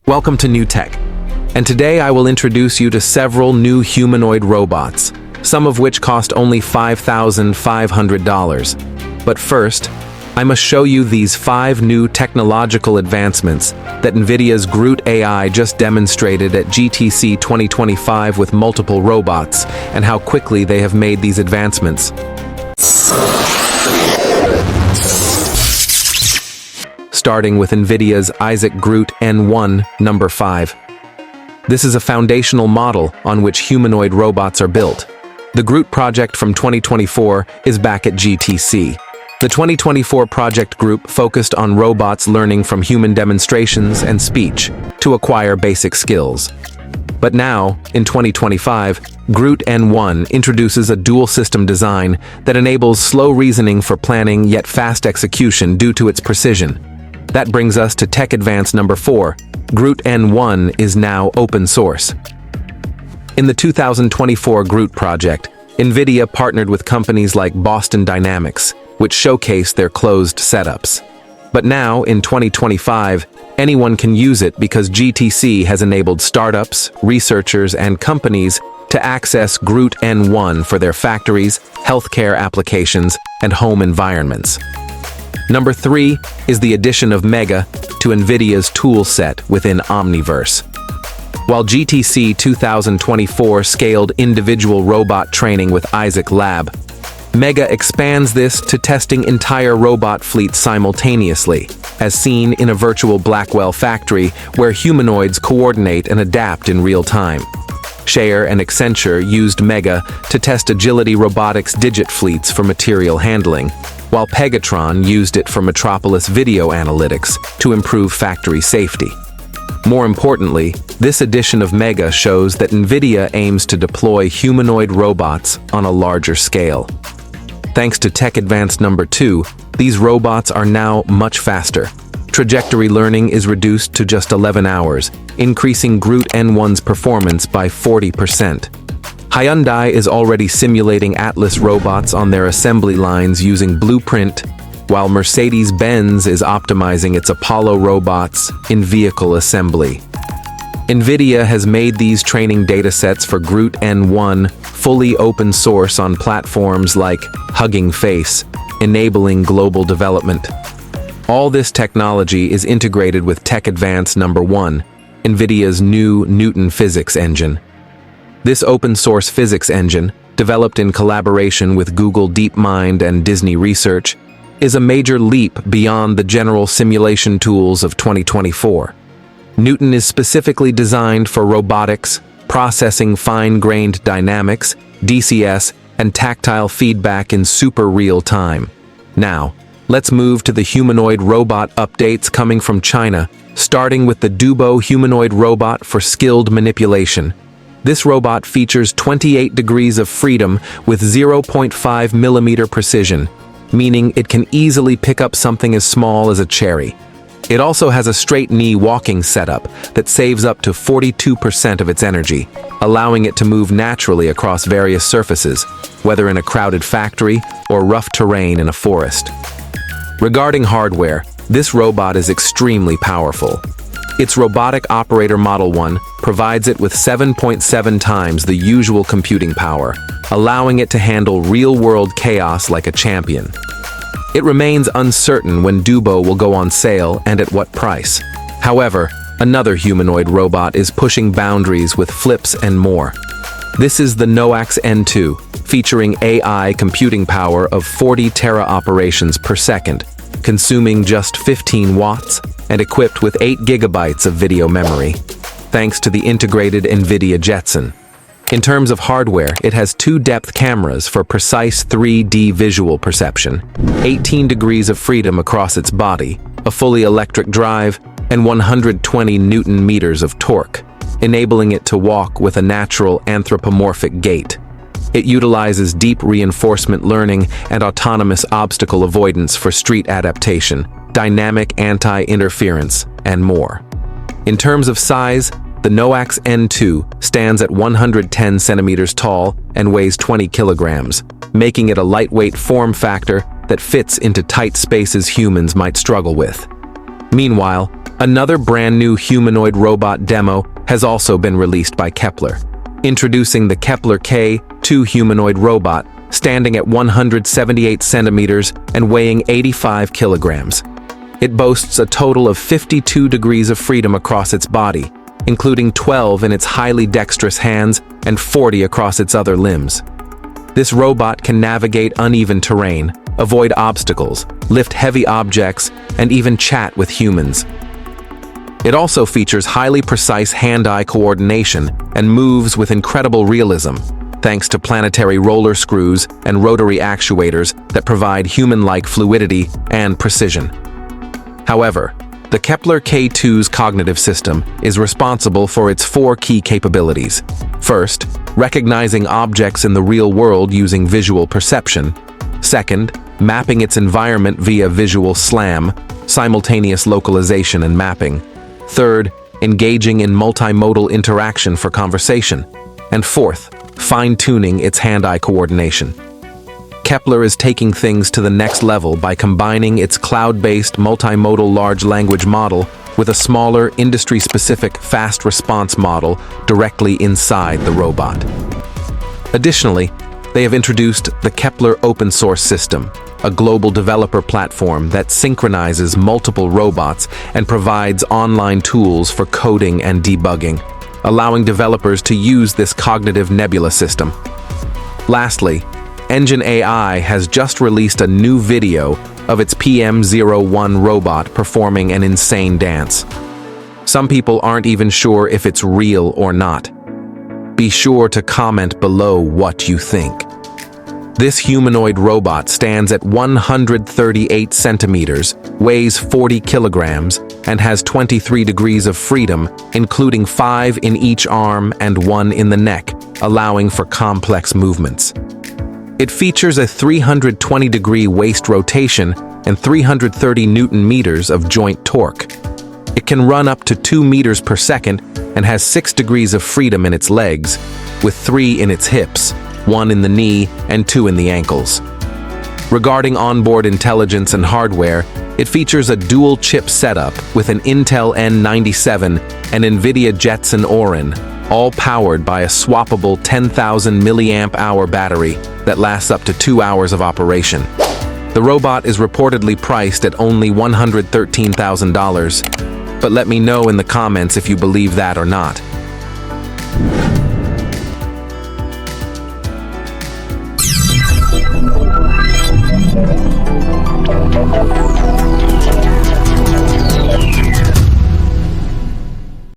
Welcome to New Tech, and today I will introduce you to several new humanoid robots, some of which cost only $5,500. But first, I must show you these 5 new technological advancements that NVIDIA's GR00T just demonstrated at GTC 2025 with multiple robots, and how quickly they have made these advancements. Starting with NVIDIA's GR00T N1, number 5. This is a foundational model on which humanoid robots are built. The GR00T project from 2024 is back at GTC. The 2024 project group focused on robots learning from human demonstrations and speech to acquire basic skills. But now, in 2025, GR00T N1 introduces a dual-system design that enables slow reasoning for planning yet fast execution due to its precision. That brings us to Tech Advance number 4. GR00T N1 is now open source. In the 2024 GR00T project, NVIDIA partnered with companies like Boston Dynamics, which showcase their closed setups. But now, in 2025, anyone can use it because GTC has enabled startups, researchers, and companies to access GR00T N1 for their factories, healthcare applications, and home environments. Number 3 is the addition of Mega to NVIDIA's tool set within Omniverse. While GTC 2024 scaled individual robot training with Isaac Lab, Mega expands this to testing entire robot fleets simultaneously, as seen in a virtual Blackwell factory where humanoids coordinate and adapt in real time. Share and Accenture used Mega to test agility robotics digit fleets for material handling, while Pegatron used it for Metropolis video analytics to improve factory safety. More importantly, this edition of Mega shows that NVIDIA aims to deploy humanoid robots on a larger scale. Thanks to Tech Advance number 2, these robots are now much faster. Trajectory learning is reduced to just 11 hours, increasing GR00T N1's performance by 40%. Hyundai is already simulating Atlas robots on their assembly lines using Blueprint, while Mercedes-Benz is optimizing its Apollo robots in vehicle assembly. NVIDIA has made these training datasets for GR00T N1 fully open source on platforms like Hugging Face, enabling global development. All this technology is integrated with Tech Advance number 1, NVIDIA's new Newton physics engine. This open-source physics engine, developed in collaboration with Google DeepMind and Disney Research, is a major leap beyond the general simulation tools of 2024. Newton is specifically designed for robotics, processing fine-grained dynamics, DCS, and tactile feedback in super real time. Now, let's move to the humanoid robot updates coming from China, starting with the Dubo humanoid robot for skilled manipulation. This robot features 28 degrees of freedom with 0.5 millimeter precision, meaning it can easily pick up something as small as a cherry. It also has a straight knee walking setup that saves up to 42% of its energy, allowing it to move naturally across various surfaces, whether in a crowded factory or rough terrain in a forest. Regarding hardware, this robot is extremely powerful. Its Robotic Operator Model 1 provides it with 7.7 times the usual computing power, allowing it to handle real-world chaos like a champion. It remains uncertain when Dubo will go on sale and at what price. However, another humanoid robot is pushing boundaries with flips and more. This is the NOETIX N2, featuring AI computing power of 40 tera operations per second, consuming just 15 watts, and equipped with 8 gigabytes of video memory, thanks to the integrated NVIDIA Jetson. In terms of hardware, it has 2 depth cameras for precise 3D visual perception, 18 degrees of freedom across its body, a fully electric drive, and 120 Newton meters of torque, enabling it to walk with a natural anthropomorphic gait. It utilizes deep reinforcement learning and autonomous obstacle avoidance for street adaptation, dynamic anti-interference, and more. In terms of size, the NOETIX N2 stands at 110 centimeters tall and weighs 20 kilograms, making it a lightweight form factor that fits into tight spaces humans might struggle with. Meanwhile, another brand new humanoid robot demo has also been released by Kepler, introducing the Kepler K2 humanoid robot, standing at 178 centimeters and weighing 85 kilograms. It boasts a total of 52 degrees of freedom across its body, including 12 in its highly dexterous hands and 40 across its other limbs. This robot can navigate uneven terrain, avoid obstacles, lift heavy objects, and even chat with humans. It also features highly precise hand-eye coordination and moves with incredible realism, thanks to planetary roller screws and rotary actuators that provide human-like fluidity and precision. However, the Kepler K2's cognitive system is responsible for its 4 key capabilities. First, recognizing objects in the real world using visual perception. Second, mapping its environment via visual SLAM, simultaneous localization and mapping. Third, engaging in multimodal interaction for conversation. And fourth, fine-tuning its hand-eye coordination. Kepler is taking things to the next level by combining its cloud-based multimodal large language model with a smaller, industry-specific fast response model directly inside the robot. Additionally, they have introduced the Kepler open source system, a global developer platform that synchronizes multiple robots and provides online tools for coding and debugging, allowing developers to use this cognitive nebula system. Lastly, Engine AI has just released a new video of its PM01 robot performing an insane dance. Some people aren't even sure if it's real or not. Be sure to comment below what you think. This humanoid robot stands at 138 centimeters, weighs 40 kilograms, and has 23 degrees of freedom, including 5 in each arm and 1 in the neck, allowing for complex movements. It features a 320-degree waist rotation and 330 Newton-meters of joint torque. It can run up to 2 meters per second and has 6 degrees of freedom in its legs, with 3 in its hips, 1 in the knee, and 2 in the ankles. Regarding onboard intelligence and hardware, it features a dual-chip setup with an Intel N97 and NVIDIA Jetson Orin, all powered by a swappable 10,000 milliamp-hour battery that lasts up to 2 hours of operation. The robot is reportedly priced at only $113,000, but let me know in the comments if you believe that or not.